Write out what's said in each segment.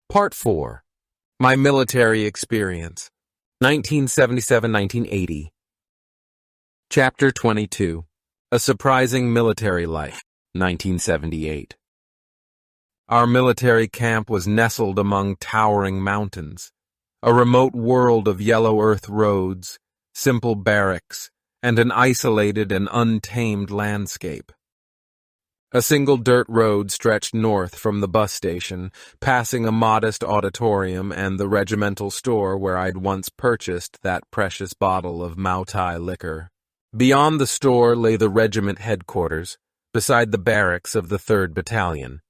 Part 4. My Military Experience, 1977-1980. Chapter 22. A Surprising Military Life, 1978. Our military camp was nestled among towering mountains, a remote world of yellow earth roads, simple barracks, and an isolated and untamed landscape. A single dirt road stretched north from the bus station, passing a modest auditorium and the regimental store where I'd once purchased that precious bottle of Moutai liquor. Beyond the store lay the regiment headquarters, beside the barracks of the 3rd Battalion.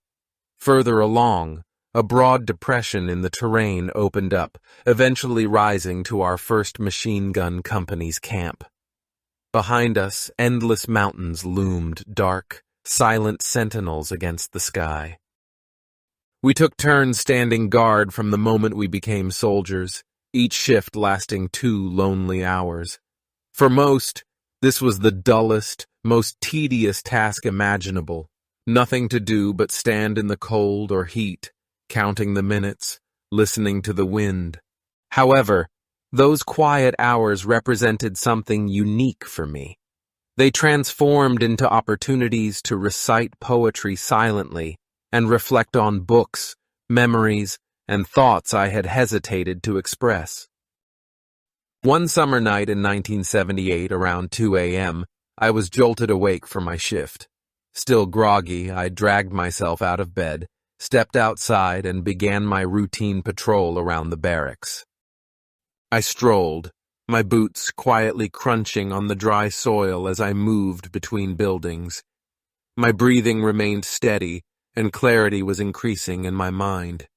Further along, a broad depression in the terrain opened up, eventually rising to our 1st Machine Gun Company's camp. Behind us, endless mountains loomed dark, silent sentinels against the sky. We took turns standing guard from the moment we became soldiers, each shift lasting 2 lonely hours. For most, this was the dullest, most tedious task imaginable. Nothing to do but stand in the cold or heat, counting the minutes, listening to the wind. However, those quiet hours represented something unique for me. They transformed into opportunities to recite poetry silently and reflect on books, memories, and thoughts I had hesitated to express. One summer night in 1978, around 2 a.m., I was jolted awake for my shift. Still groggy, I dragged myself out of bed, stepped outside, and began my routine patrol around the barracks. I strolled, my boots quietly crunching on the dry soil as I moved between buildings. My breathing remained steady, and clarity was increasing in my mind.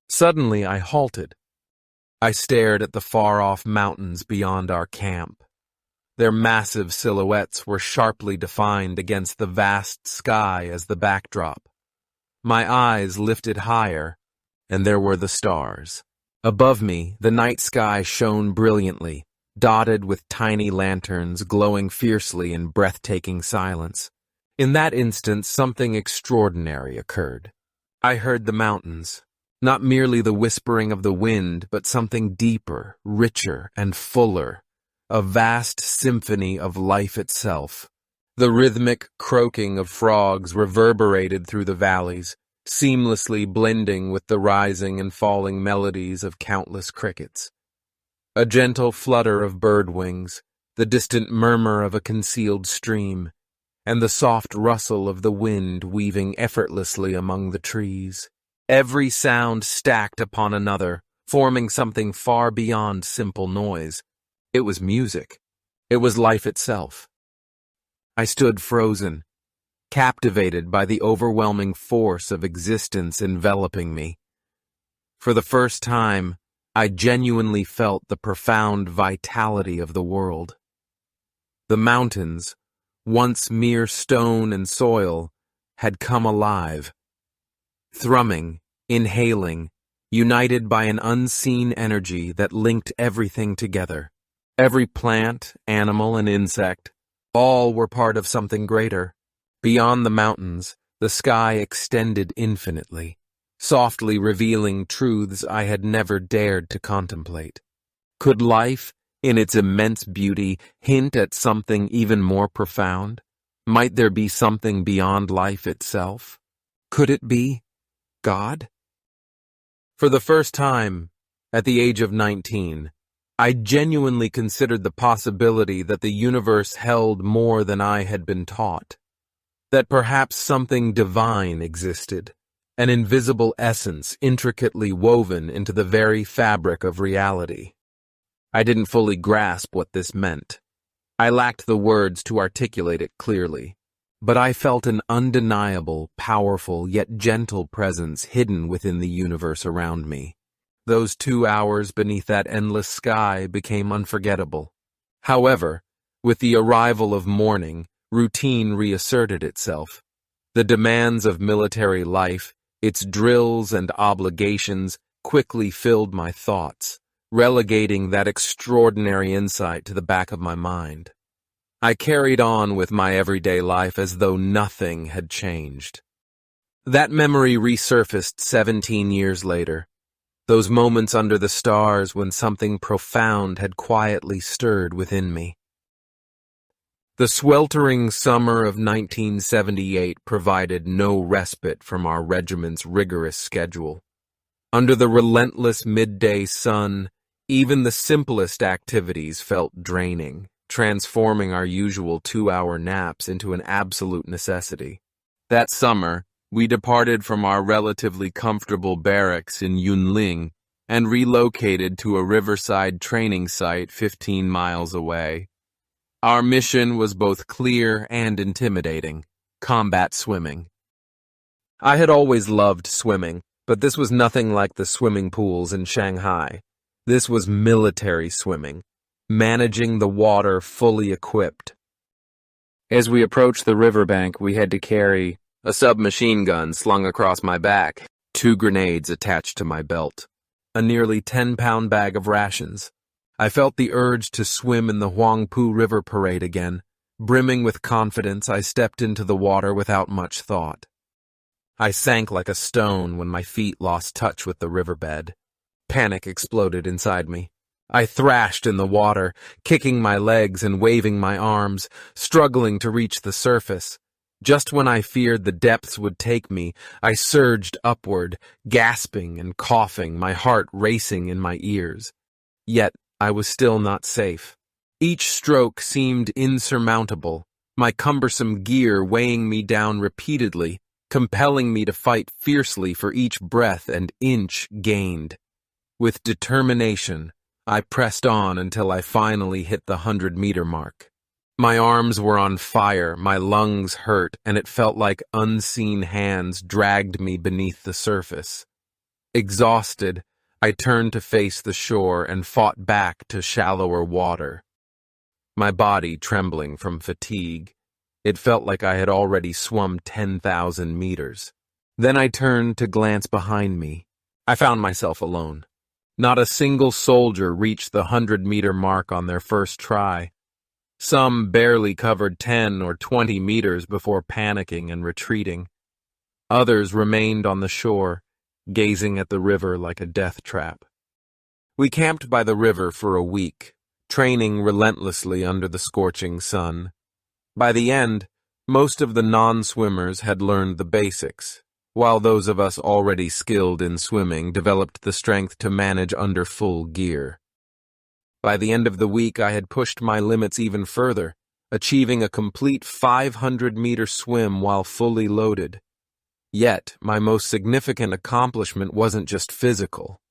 Suddenly I halted. I stared at the far-off mountains beyond our camp. Their massive silhouettes were sharply defined against the vast sky as the backdrop. My eyes lifted higher, and there were the stars. Above me, the night sky shone brilliantly, dotted with tiny lanterns glowing fiercely in breathtaking silence. In that instant, something extraordinary occurred. I heard the mountains, not merely the whispering of the wind, but something deeper, richer, and fuller, a vast symphony of life itself. The rhythmic croaking of frogs reverberated through the valleys, seamlessly blending with the rising and falling melodies of countless crickets. A gentle flutter of bird wings, the distant murmur of a concealed stream, and the soft rustle of the wind weaving effortlessly among the trees. Every sound stacked upon another, forming something far beyond simple noise. It was music. It was life itself. I stood frozen, captivated by the overwhelming force of existence enveloping me. For the first time, I genuinely felt the profound vitality of the world. The mountains, once mere stone and soil, had come alive, thrumming, inhaling, united by an unseen energy that linked everything together. Every plant, animal, and insect, all were part of something greater. Beyond the mountains, the sky extended infinitely, softly revealing truths I had never dared to contemplate. Could life, in its immense beauty, hint at something even more profound? Might there be something beyond life itself? Could it be God? For the first time, at the age of 19, I genuinely considered the possibility that the universe held more than I had been taught. That perhaps something divine existed, an invisible essence intricately woven into the very fabric of reality. I didn't fully grasp what this meant. I lacked the words to articulate it clearly, but I felt an undeniable, powerful, yet gentle presence hidden within the universe around me. Those 2 hours beneath that endless sky became unforgettable. However, with the arrival of morning, routine reasserted itself. The demands of military life, its drills and obligations, quickly filled my thoughts, relegating that extraordinary insight to the back of my mind. I carried on with my everyday life as though nothing had changed. That memory resurfaced 17 years later. Those moments under the stars when something profound had quietly stirred within me. The sweltering summer of 1978 provided no respite from our regiment's rigorous schedule. Under the relentless midday sun, even the simplest activities felt draining, transforming our usual 2-hour naps into an absolute necessity. That summer, we departed from our relatively comfortable barracks in Yunling and relocated to a riverside training site 15 miles away. Our mission was both clear and intimidating: combat swimming. I had always loved swimming, but this was nothing like the swimming pools in Shanghai. This was military swimming, managing the water fully equipped. As we approached the riverbank, we had to carry a submachine gun slung across my back, 2 grenades attached to my belt, a nearly 10-pound bag of rations. I felt the urge to swim in the Huangpu River parade again. Brimming with confidence, I stepped into the water without much thought. I sank like a stone when my feet lost touch with the riverbed. Panic exploded inside me. I thrashed in the water, kicking my legs and waving my arms, struggling to reach the surface. Just when I feared the depths would take me, I surged upward, gasping and coughing, my heart racing in my ears. Yet, I was still not safe. Each stroke seemed insurmountable, my cumbersome gear weighing me down repeatedly, compelling me to fight fiercely for each breath and inch gained. With determination, I pressed on until I finally hit the 100-meter mark. My arms were on fire, my lungs hurt, and it felt like unseen hands dragged me beneath the surface. Exhausted, I turned to face the shore and fought back to shallower water. My body trembling from fatigue. It felt like I had already swum 10,000 meters. Then I turned to glance behind me. I found myself alone. Not a single soldier reached the 100-meter mark on their first try. Some barely covered 10 or 20 meters before panicking and retreating. Others remained on the shore, gazing at the river like a death trap. We camped by the river for a week, training relentlessly under the scorching sun. By the end, most of the non-swimmers had learned the basics, while those of us already skilled in swimming developed the strength to manage under full gear. By the end of the week, I had pushed my limits even further, achieving a complete 500-meter swim while fully loaded. Yet, my most significant accomplishment wasn't just physical.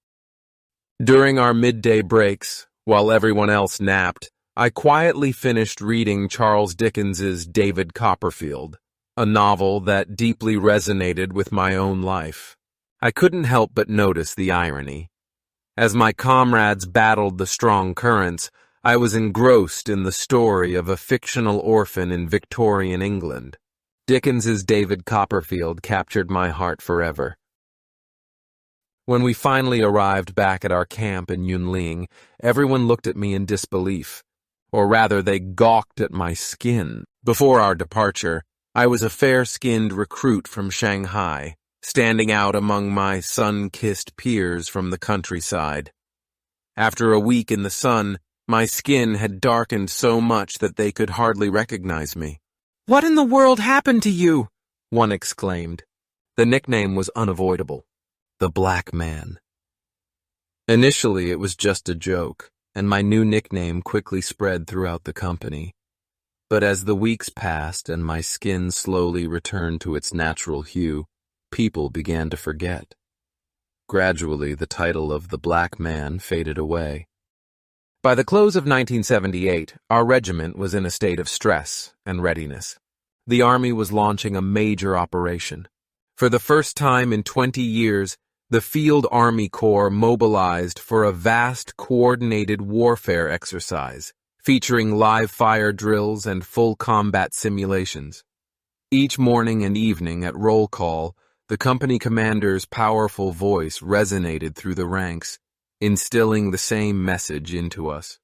During our midday breaks, while everyone else napped, I quietly finished reading Charles Dickens's David Copperfield, a novel that deeply resonated with my own life. I couldn't help but notice the irony. As my comrades battled the strong currents, I was engrossed in the story of a fictional orphan in Victorian England. Dickens's David Copperfield captured my heart forever. When we finally arrived back at our camp in Yunling, everyone looked at me in disbelief. Or rather, they gawked at my skin. Before our departure, I was a fair-skinned recruit from Shanghai, standing out among my sun-kissed peers from the countryside. After a week in the sun, my skin had darkened so much that they could hardly recognize me. "What in the world happened to you?" one exclaimed. The nickname was unavoidable: the Black Man. Initially, it was just a joke, and my new nickname quickly spread throughout the company. But as the weeks passed and my skin slowly returned to its natural hue, people began to forget. Gradually, the title of the Black Man faded away. By the close of 1978, our regiment was in a state of stress and readiness. The Army was launching a major operation. For the first time in 20 years, the Field Army Corps mobilized for a vast coordinated warfare exercise, featuring live fire drills and full combat simulations. Each morning and evening at roll call, the company commander's powerful voice resonated through the ranks, instilling the same message into us.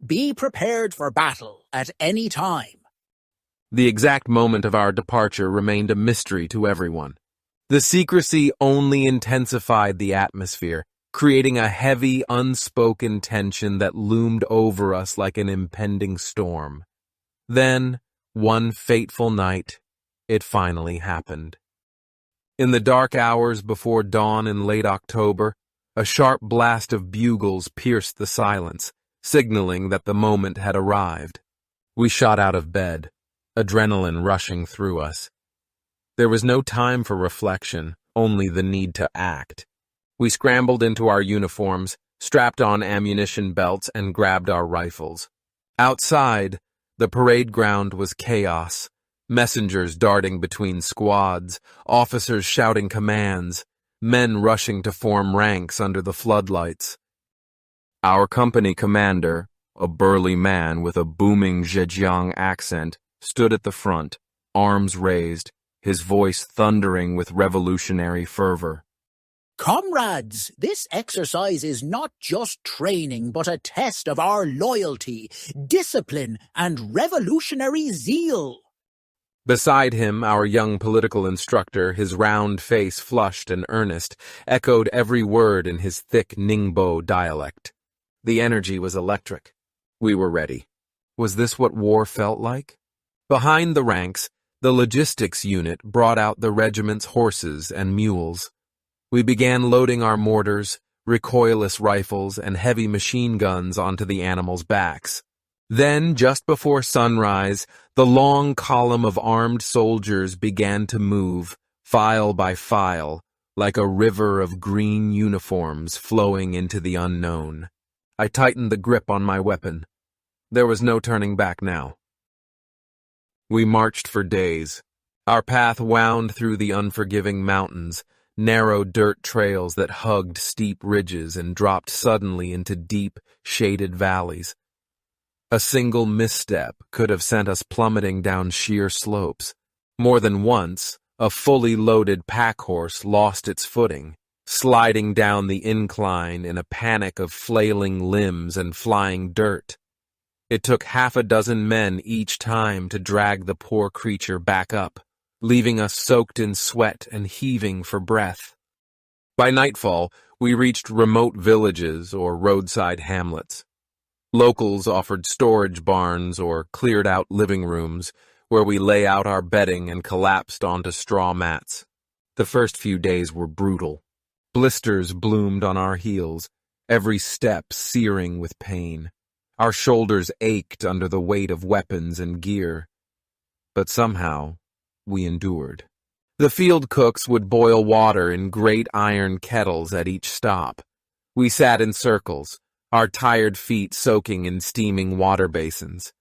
Be prepared for battle at any time. The exact moment of our departure remained a mystery to everyone. The secrecy only intensified the atmosphere, creating a heavy, unspoken tension that loomed over us like an impending storm. Then, one fateful night, it finally happened. In the dark hours before dawn in late October, a sharp blast of bugles pierced the silence, signaling that the moment had arrived. We shot out of bed, adrenaline rushing through us. There was no time for reflection, only the need to act. We scrambled into our uniforms, strapped on ammunition belts, and grabbed our rifles. Outside, the parade ground was chaos. Messengers darting between squads, officers shouting commands, men rushing to form ranks under the floodlights. Our company commander, a burly man with a booming Zhejiang accent, stood at the front, arms raised, his voice thundering with revolutionary fervor. Comrades, this exercise is not just training, but a test of our loyalty, discipline, and revolutionary zeal. Beside him, our young political instructor, his round face flushed and earnest, echoed every word in his thick Ningbo dialect. The energy was electric. We were ready. Was this what war felt like? Behind the ranks, the logistics unit brought out the regiment's horses and mules. We began loading our mortars, recoilless rifles, and heavy machine guns onto the animals' backs. Then, just before sunrise, the long column of armed soldiers began to move, file by file, like a river of green uniforms flowing into the unknown. I tightened the grip on my weapon. There was no turning back now. We marched for days. Our path wound through the unforgiving mountains, narrow dirt trails that hugged steep ridges and dropped suddenly into deep, shaded valleys. A single misstep could have sent us plummeting down sheer slopes. More than once, a fully loaded pack horse lost its footing, sliding down the incline in a panic of flailing limbs and flying dirt. It took half a dozen men each time to drag the poor creature back up, leaving us soaked in sweat and heaving for breath. By nightfall, we reached remote villages or roadside hamlets. Locals offered storage barns or cleared-out living rooms where we lay out our bedding and collapsed onto straw mats. The first few days were brutal. Blisters bloomed on our heels, every step searing with pain. Our shoulders ached under the weight of weapons and gear. But somehow, we endured. The field cooks would boil water in great iron kettles at each stop. We sat in circles, our tired feet soaking in steaming water basins.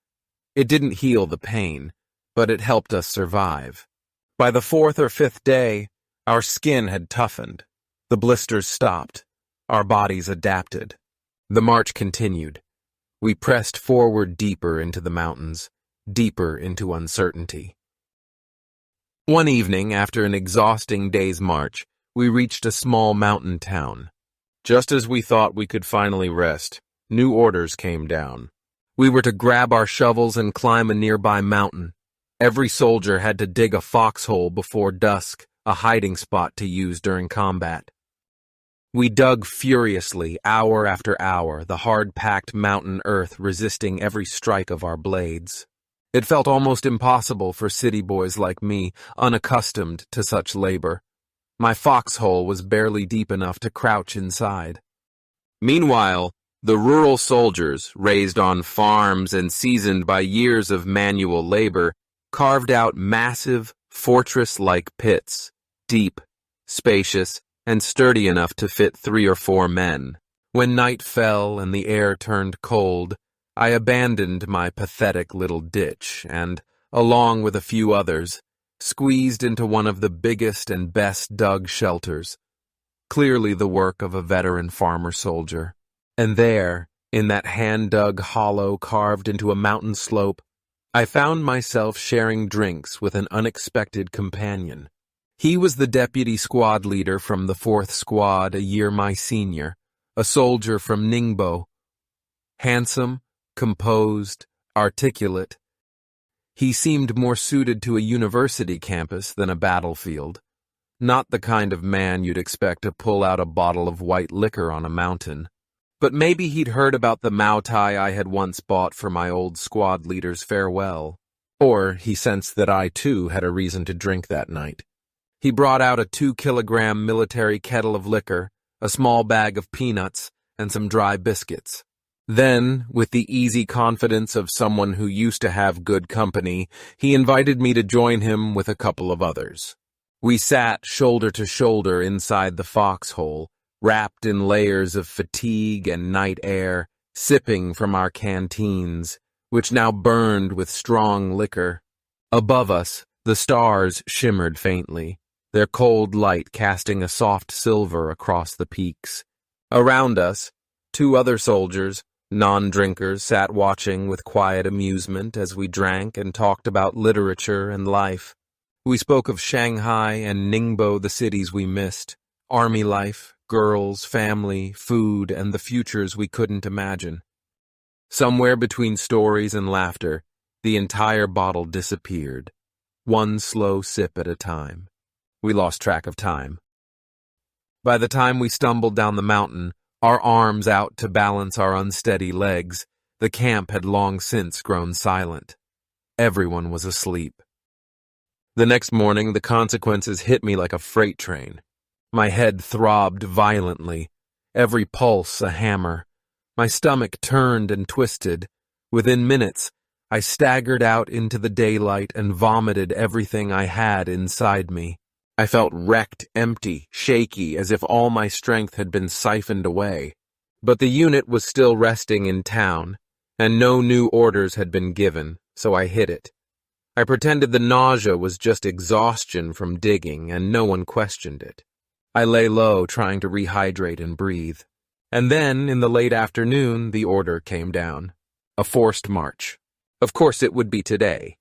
It didn't heal the pain, but it helped us survive. By the fourth or fifth day, our skin had toughened. The blisters stopped. Our bodies adapted. The march continued. We pressed forward deeper into the mountains, deeper into uncertainty. One evening, after an exhausting day's march, we reached a small mountain town. Just as we thought we could finally rest, new orders came down. We were to grab our shovels and climb a nearby mountain. Every soldier had to dig a foxhole before dusk, a hiding spot to use during combat. We dug furiously, hour after hour, the hard-packed mountain earth resisting every strike of our blades. It felt almost impossible for city boys like me, unaccustomed to such labor. My foxhole was barely deep enough to crouch inside. Meanwhile, the rural soldiers, raised on farms and seasoned by years of manual labor, carved out massive, fortress-like pits, deep, spacious, and sturdy enough to fit 3 or 4 men. When night fell and the air turned cold, I abandoned my pathetic little ditch and, along with a few others, squeezed into one of the biggest and best dug shelters, clearly the work of a veteran farmer-soldier. And there, in that hand-dug hollow carved into a mountain slope, I found myself sharing drinks with an unexpected companion. He was the deputy squad leader from the 4th Squad, a year my senior, a soldier from Ningbo. Handsome, composed, articulate. He seemed more suited to a university campus than a battlefield. Not the kind of man you'd expect to pull out a bottle of white liquor on a mountain. But maybe he'd heard about the Mau Tai I had once bought for my old squad leader's farewell. Or he sensed that I, too, had a reason to drink that night. He brought out a 2-kilogram military kettle of liquor, a small bag of peanuts, and some dry biscuits. Then, with the easy confidence of someone who used to have good company, he invited me to join him with a couple of others. We sat shoulder to shoulder inside the foxhole, wrapped in layers of fatigue and night air, sipping from our canteens, which now burned with strong liquor. Above us, the stars shimmered faintly, their cold light casting a soft silver across the peaks. Around us, 2 other soldiers, non-drinkers, sat watching with quiet amusement as we drank and talked about literature and life. We spoke of Shanghai and Ningbo, the cities we missed, army life, girls, family, food, and the futures we couldn't imagine. Somewhere between stories and laughter, the entire bottle disappeared, one slow sip at a time. We lost track of time. By the time we stumbled down the mountain, our arms out to balance our unsteady legs, the camp had long since grown silent. Everyone was asleep. The next morning, the consequences hit me like a freight train. My head throbbed violently, every pulse a hammer. My stomach turned and twisted. Within minutes, I staggered out into the daylight and vomited everything I had inside me. I felt wrecked, empty, shaky, as if all my strength had been siphoned away. But the unit was still resting in town, and no new orders had been given, so I hid it. I pretended the nausea was just exhaustion from digging, and no one questioned it. I lay low, trying to rehydrate and breathe. And then, in the late afternoon, the order came down. A forced march. Of course it would be today.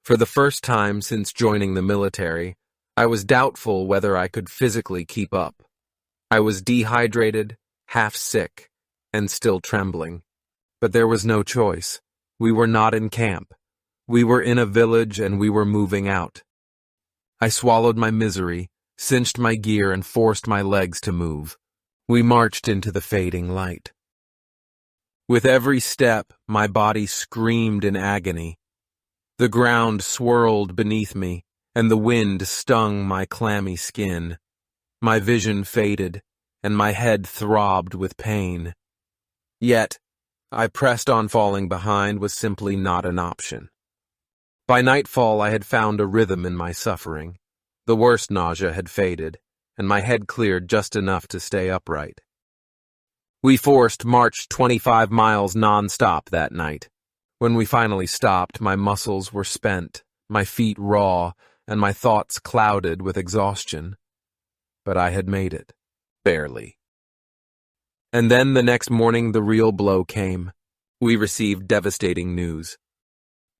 For the first time since joining the military, I was doubtful whether I could physically keep up. I was dehydrated, half sick, and still trembling. But there was no choice. We were not in camp. We were in a village and we were moving out. I swallowed my misery, cinched my gear, and forced my legs to move. We marched into the fading light. With every step, my body screamed in agony. The ground swirled beneath me, and the wind stung my clammy skin. My vision faded, and my head throbbed with pain. Yet, I pressed on. Falling behind was simply not an option. By nightfall, I had found a rhythm in my suffering. The worst nausea had faded, and my head cleared just enough to stay upright. We marched 25 miles non-stop that night. When we finally stopped, my muscles were spent, my feet raw, and my thoughts clouded with exhaustion. But I had made it. Barely. And then the next morning the real blow came. We received devastating news.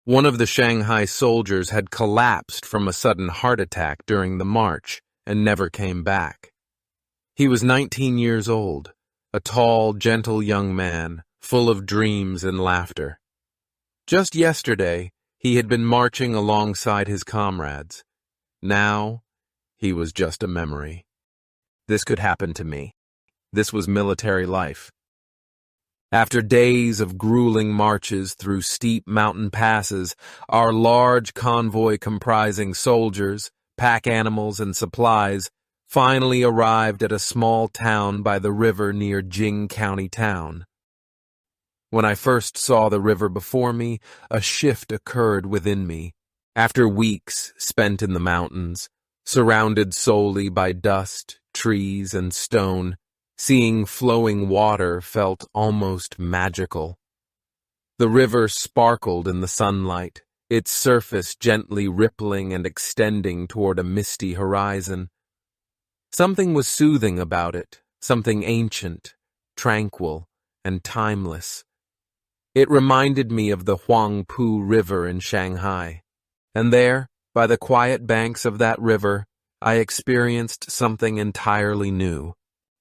One of the Shanghai soldiers had collapsed from a sudden heart attack during the march and never came back. He was 19 years old, a tall, gentle young man, full of dreams and laughter. Just yesterday, he had been marching alongside his comrades. Now, he was just a memory. This could happen to me. This was military life. After days of grueling marches through steep mountain passes, our large convoy comprising soldiers, pack animals, and supplies finally arrived at a small town by the river near Jing County Town. When I first saw the river before me, a shift occurred within me. After weeks spent in the mountains, surrounded solely by dust, trees, and stone, seeing flowing water felt almost magical. The river sparkled in the sunlight, its surface gently rippling and extending toward a misty horizon. Something was soothing about it, something ancient, tranquil, and timeless. It reminded me of the Huangpu River in Shanghai, and there, by the quiet banks of that river, I experienced something entirely new.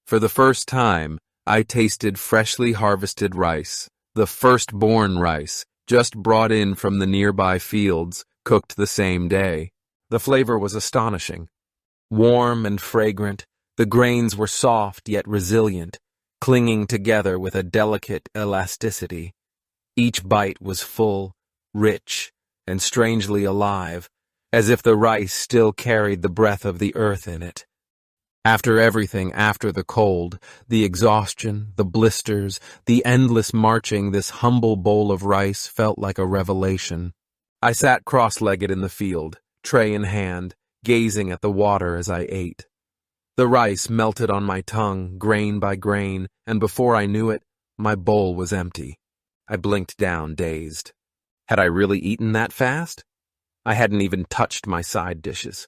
For the first time, I tasted freshly harvested rice, the firstborn rice, just brought in from the nearby fields, cooked the same day. The flavor was astonishing. Warm and fragrant, the grains were soft yet resilient, clinging together with a delicate elasticity. Each bite was full, rich, and strangely alive, as if the rice still carried the breath of the earth in it. After everything, after the cold, the exhaustion, the blisters, the endless marching, this humble bowl of rice felt like a revelation. I sat cross-legged in the field, tray in hand, gazing at the water as I ate. The rice melted on my tongue, grain by grain, and before I knew it, my bowl was empty. I blinked down, dazed. Had I really eaten that fast? I hadn't even touched my side dishes.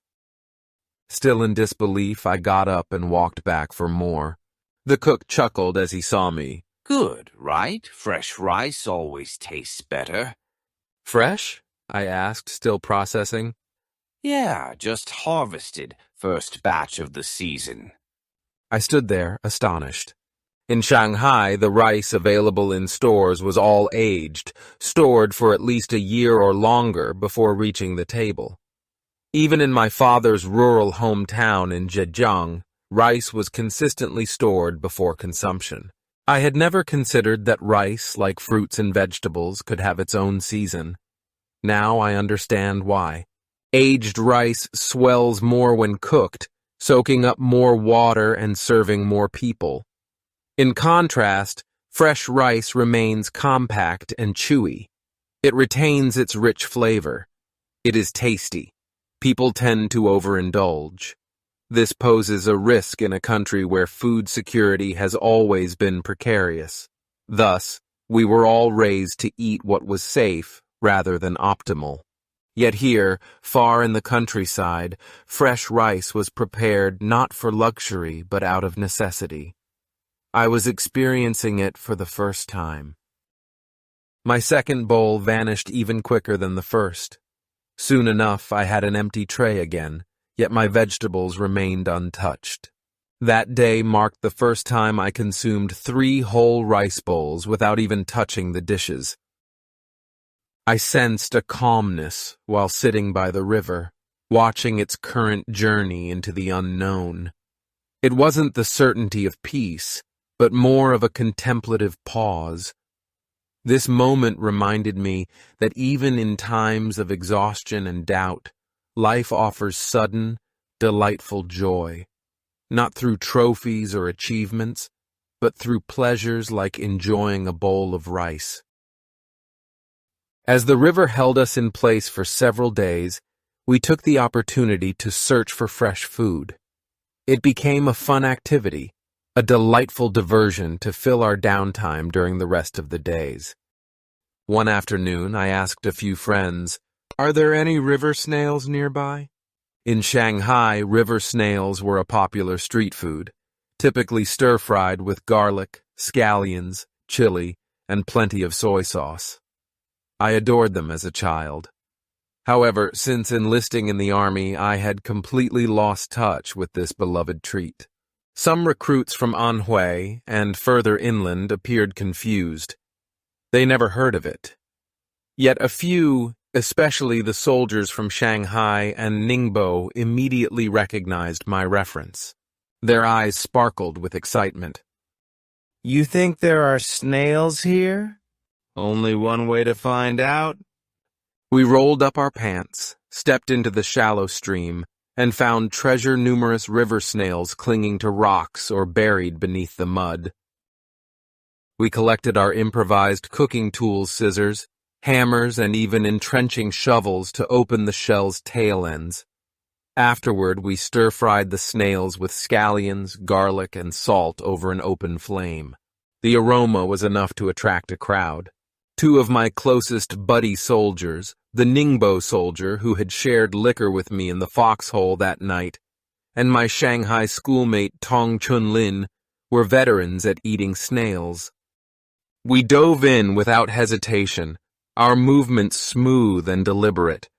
Still in disbelief, I got up and walked back for more. The cook chuckled as he saw me. Good, right? Fresh rice always tastes better. Fresh? I asked, still processing. Yeah, just harvested, first batch of the season. I stood there, astonished. In Shanghai, the rice available in stores was all aged, stored for at least a year or longer before reaching the table. Even in my father's rural hometown in Zhejiang, rice was consistently stored before consumption. I had never considered that rice, like fruits and vegetables, could have its own season. Now I understand why. Aged rice swells more when cooked, soaking up more water and serving more people. In contrast, fresh rice remains compact and chewy. It retains its rich flavor. It is tasty. People tend to overindulge. This poses a risk in a country where food security has always been precarious. Thus, we were all raised to eat what was safe rather than optimal. Yet here, far in the countryside, fresh rice was prepared not for luxury but out of necessity. I was experiencing it for the first time. My second bowl vanished even quicker than the first. Soon enough, I had an empty tray again, yet my vegetables remained untouched. That day marked the first time I consumed 3 whole rice bowls without even touching the dishes. I sensed a calmness while sitting by the river, watching its current journey into the unknown. It wasn't the certainty of peace, but more of a contemplative pause. This moment reminded me that even in times of exhaustion and doubt, life offers sudden, delightful joy, not through trophies or achievements, but through pleasures like enjoying a bowl of rice. As the river held us in place for several days, we took the opportunity to search for fresh food. It became a fun activity, a delightful diversion to fill our downtime during the rest of the days. One afternoon, I asked a few friends, "Are there any river snails nearby?" In Shanghai, river snails were a popular street food, typically stir-fried with garlic, scallions, chili, and plenty of soy sauce. I adored them as a child. However, since enlisting in the army, I had completely lost touch with this beloved treat. Some recruits from Anhui and further inland appeared confused. They never heard of it. Yet a few, especially the soldiers from Shanghai and Ningbo, immediately recognized my reference. Their eyes sparkled with excitement. You think there are snails here? Only one way to find out. We rolled up our pants, stepped into the shallow stream, and found numerous river snails clinging to rocks or buried beneath the mud. We collected our improvised cooking tools, scissors, hammers, and even entrenching shovels to open the shell's tail ends. Afterward, we stir-fried the snails with scallions, garlic, and salt over an open flame. The aroma was enough to attract a crowd. 2 of my closest buddy soldiers, the Ningbo soldier who had shared liquor with me in the foxhole that night, and my Shanghai schoolmate Tong Chunlin, were veterans at eating snails. We dove in without hesitation, our movements smooth and deliberate.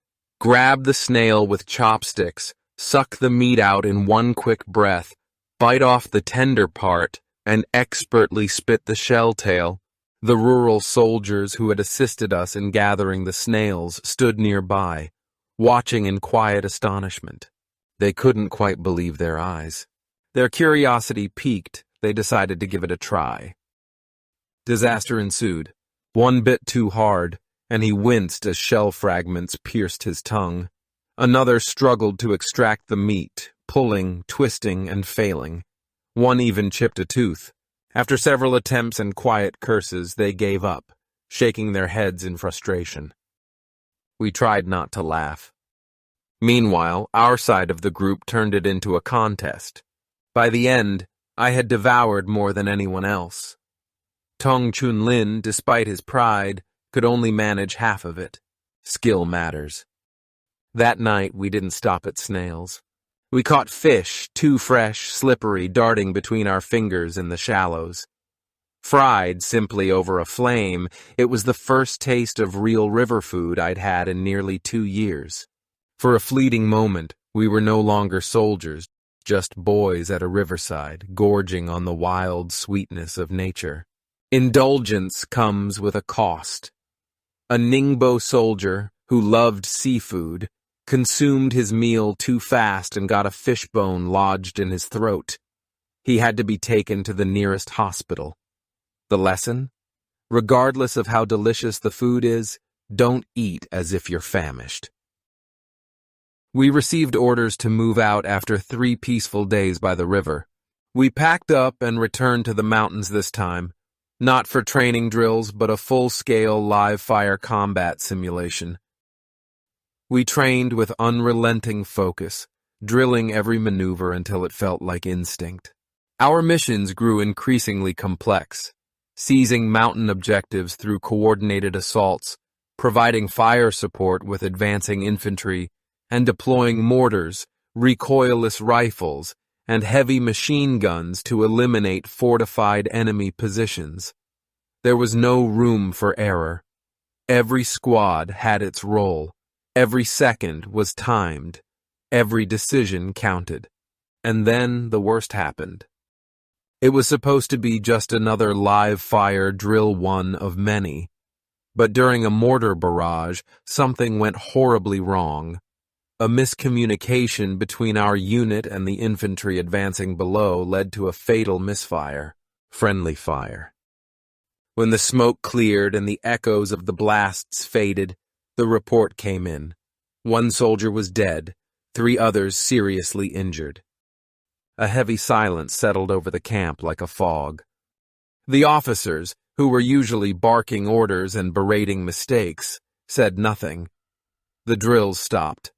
Grab the snail with chopsticks, suck the meat out in one quick breath, bite off the tender part, and expertly spit the shell tail. The rural soldiers who had assisted us in gathering the snails stood nearby, watching in quiet astonishment. They couldn't quite believe their eyes. Their curiosity piqued, they decided to give it a try. Disaster ensued. One bit too hard, and he winced as shell fragments pierced his tongue. Another struggled to extract the meat, pulling, twisting, and failing. One even chipped a tooth. After several attempts and quiet curses, they gave up, shaking their heads in frustration. We tried not to laugh. Meanwhile, our side of the group turned it into a contest. By the end, I had devoured more than anyone else. Tong Chunlin, despite his pride, could only manage half of it. Skill matters. That night, we didn't stop at snails. We caught fish, too fresh, slippery, darting between our fingers in the shallows. Fried simply over a flame, it was the first taste of real river food I'd had in nearly 2 years. For a fleeting moment, we were no longer soldiers, just boys at a riverside, gorging on the wild sweetness of nature. Indulgence comes with a cost. A Ningbo soldier, who loved seafood, consumed his meal too fast and got a fishbone lodged in his throat. He had to be taken to the nearest hospital. The lesson? Regardless of how delicious the food is, don't eat as if you're famished. We received orders to move out after 3 peaceful days by the river. We packed up and returned to the mountains this time, not for training drills, but a full-scale live-fire combat simulation. We trained with unrelenting focus, drilling every maneuver until it felt like instinct. Our missions grew increasingly complex, seizing mountain objectives through coordinated assaults, providing fire support with advancing infantry, and deploying mortars, recoilless rifles, and heavy machine guns to eliminate fortified enemy positions. There was no room for error. Every squad had its role. Every second was timed. Every decision counted. And then the worst happened. It was supposed to be just another live-fire drill one of many. But during a mortar barrage, something went horribly wrong. A miscommunication between our unit and the infantry advancing below led to a fatal misfire. Friendly fire. When the smoke cleared and the echoes of the blasts faded, the report came in. 1 soldier was dead, 3 others seriously injured. A heavy silence settled over the camp like a fog. The officers, who were usually barking orders and berating mistakes, said nothing. The drills stopped.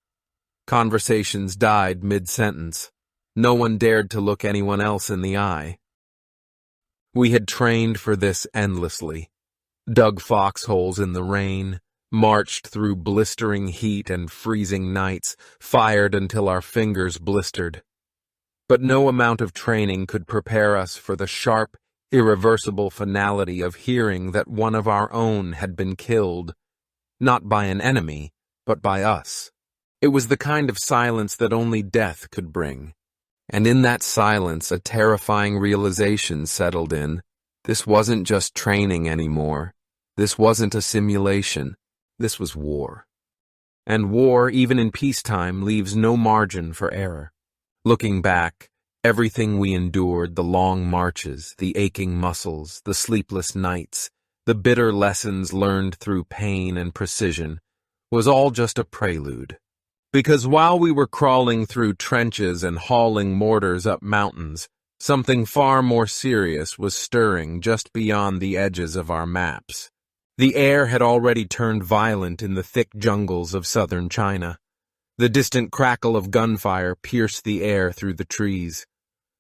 Conversations died mid-sentence. No one dared to look anyone else in the eye. We had trained for this endlessly, dug foxholes in the rain, marched through blistering heat and freezing nights, fired until our fingers blistered. But no amount of training could prepare us for the sharp, irreversible finality of hearing that one of our own had been killed, not by an enemy, but by us. It was the kind of silence that only death could bring. And in that silence, a terrifying realization settled in. This wasn't just training anymore. This wasn't a simulation. This was war. And war, even in peacetime, leaves no margin for error. Looking back, everything we endured, the long marches, the aching muscles, the sleepless nights, the bitter lessons learned through pain and precision, was all just a prelude. Because while we were crawling through trenches and hauling mortars up mountains, something far more serious was stirring just beyond the edges of our maps. The air had already turned violent in the thick jungles of southern China. The distant crackle of gunfire pierced the air through the trees.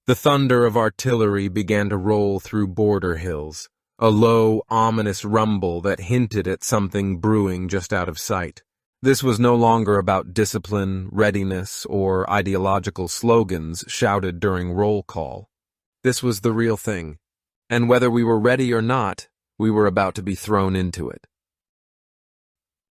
The thunder of artillery began to roll through border hills, a low, ominous rumble that hinted at something brewing just out of sight. This was no longer about discipline, readiness, or ideological slogans shouted during roll call. This was the real thing, and whether we were ready or not, we were about to be thrown into it.